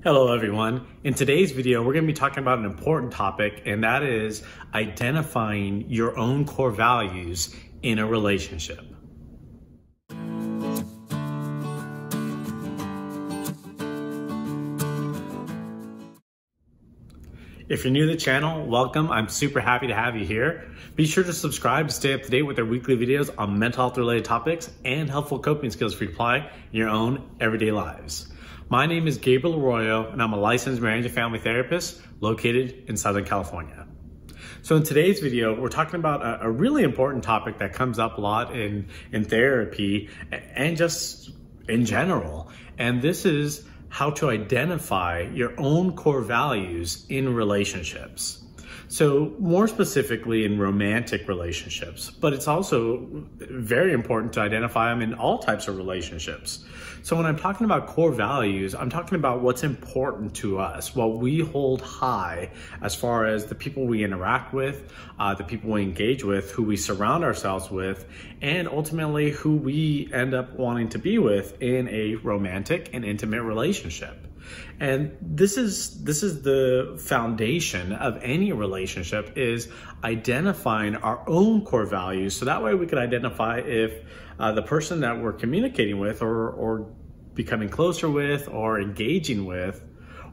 Hello everyone. In today's video, we're going to be talking about an important topic, and that is identifying your own core values in a relationship. If you're new to the channel, welcome. I'm super happy to have you here. Be sure to subscribe to stay up to date with our weekly videos on mental health related topics and helpful coping skills for you to apply in your own everyday lives. My name is Gabriel Arroyo, and I'm a licensed marriage and family therapist located in Southern California. So in today's video, we're talking about a really important topic that comes up a lot in therapy and just in general. And this is how to identify your own core values in relationships. So more specifically in romantic relationships, but it's also very important to identify them in all types of relationships. So when I'm talking about core values, I'm talking about what's important to us, what we hold high as far as the people we interact with, the people we engage with, who we surround ourselves with, and ultimately who we end up wanting to be with in a romantic and intimate relationship. And this is the foundation of any relationship, is identifying our own core values. So that way we can identify if the person that we're communicating with or becoming closer with or engaging with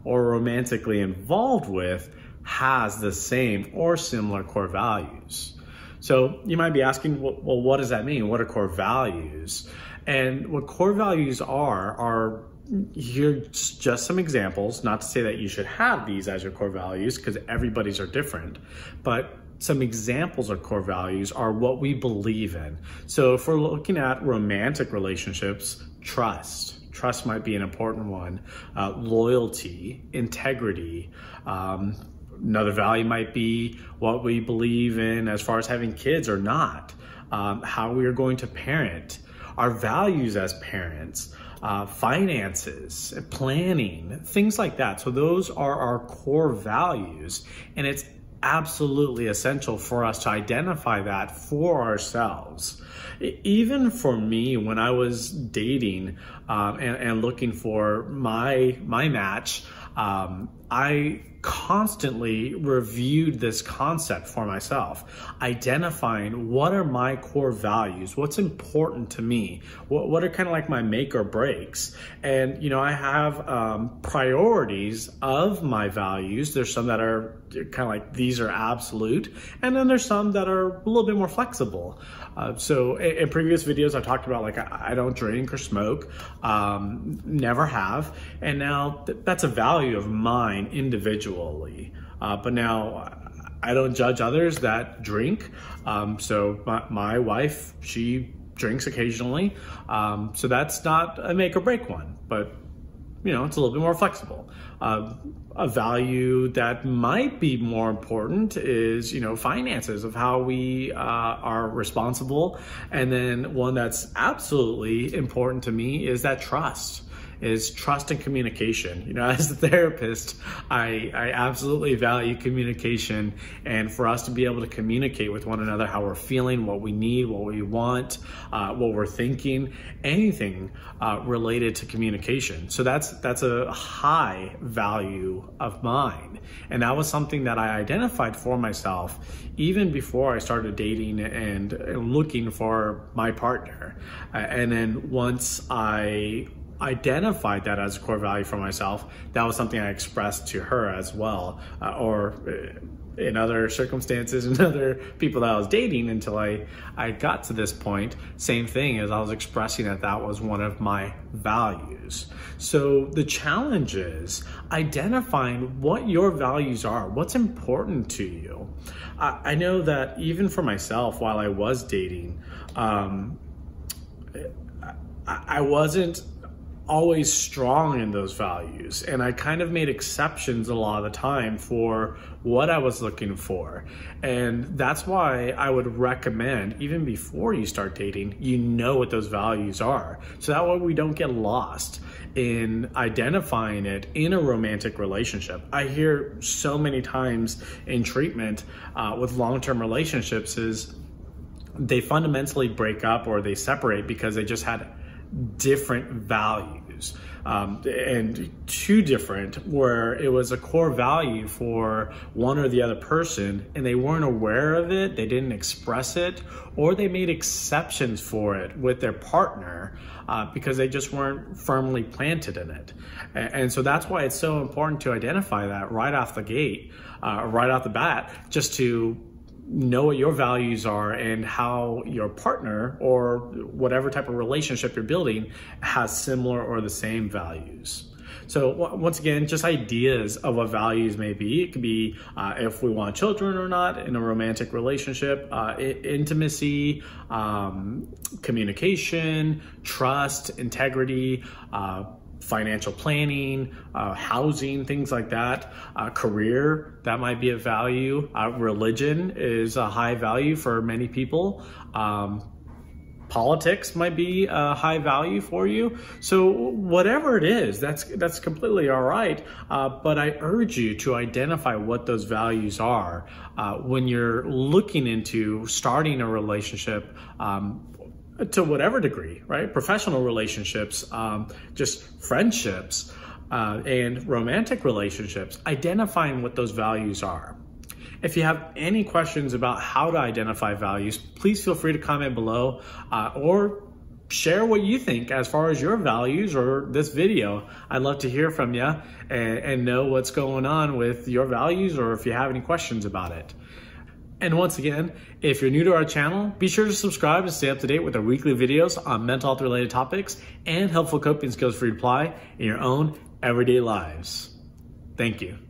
or romantically involved with has the same or similar core values. So you might be asking, well, what does that mean? What are core values? And what core values are here's just some examples, not to say that you should have these as your core values because everybody's are different, but some examples of core values are what we believe in. So if we're looking at romantic relationships, trust might be an important one, loyalty, integrity. Another value might be what we believe in as far as having kids or not, how we are going to parent, our values as parents, finances, planning, things like that. So those are our core values, and it's absolutely essential for us to identify that for ourselves. Even for me, when I was dating and looking for my match, I constantly reviewed this concept for myself, identifying what are my core values, what's important to me, what are kind of like my make or breaks. And, you know, I have priorities of my values. There's some that are kind of like, these are absolute. And then there's some that are a little bit more flexible. So in previous videos, I talked about like, I don't drink or smoke, never have. And now that's a value of mine individually. But now I don't judge others that drink. So my wife, she drinks occasionally. So that's not a make or break one, but you know, it's a little bit more flexible. A value that might be more important is, you know, finances, of how we are responsible. And then one that's absolutely important to me is that trust and communication. You know, as a therapist, I absolutely value communication, and for us to be able to communicate with one another how we're feeling, what we need, what we want, what we're thinking, anything related to communication. So that's a high value of mine. And that was something that I identified for myself even before I started dating and looking for my partner. And then once I identified that as a core value for myself, that was something I expressed to her as well, or in other circumstances and other people that I was dating, until I got to this point. Same thing, as I was expressing that was one of my values. So the challenge is identifying what your values are, what's important to you. I know that even for myself, while I was dating, I wasn't always strong in those values, and I kind of made exceptions a lot of the time for what I was looking for. And that's why I would recommend, even before you start dating, you know what those values are, so that way we don't get lost in identifying it in a romantic relationship. I hear so many times in treatment with long-term relationships is they fundamentally break up or they separate because they just had different values. values, and two different where it was a core value for one or the other person and they weren't aware of it, they didn't express it, or they made exceptions for it with their partner because they just weren't firmly planted in it. And so that's why it's so important to identify that right off the gate, right off the bat, just to know what your values are and how your partner or whatever type of relationship you're building has similar or the same values. So once again, just ideas of what values may be. It could be if we want children or not in a romantic relationship, intimacy, communication, trust, integrity, financial planning, housing, things like that. Career, that might be a value. Religion is a high value for many people. Politics might be a high value for you. So whatever it is, that's completely all right. But I urge you to identify what those values are when you're looking into starting a relationship, to whatever degree, right? Professional relationships, just friendships, and romantic relationships, identifying what those values are. If you have any questions about how to identify values, please feel free to comment below, or share what you think as far as your values or this video. I'd love to hear from you and know what's going on with your values, or if you have any questions about it. And once again, if you're new to our channel, be sure to subscribe to stay up to date with our weekly videos on mental health related topics and helpful coping skills for you to apply in your own everyday lives. Thank you.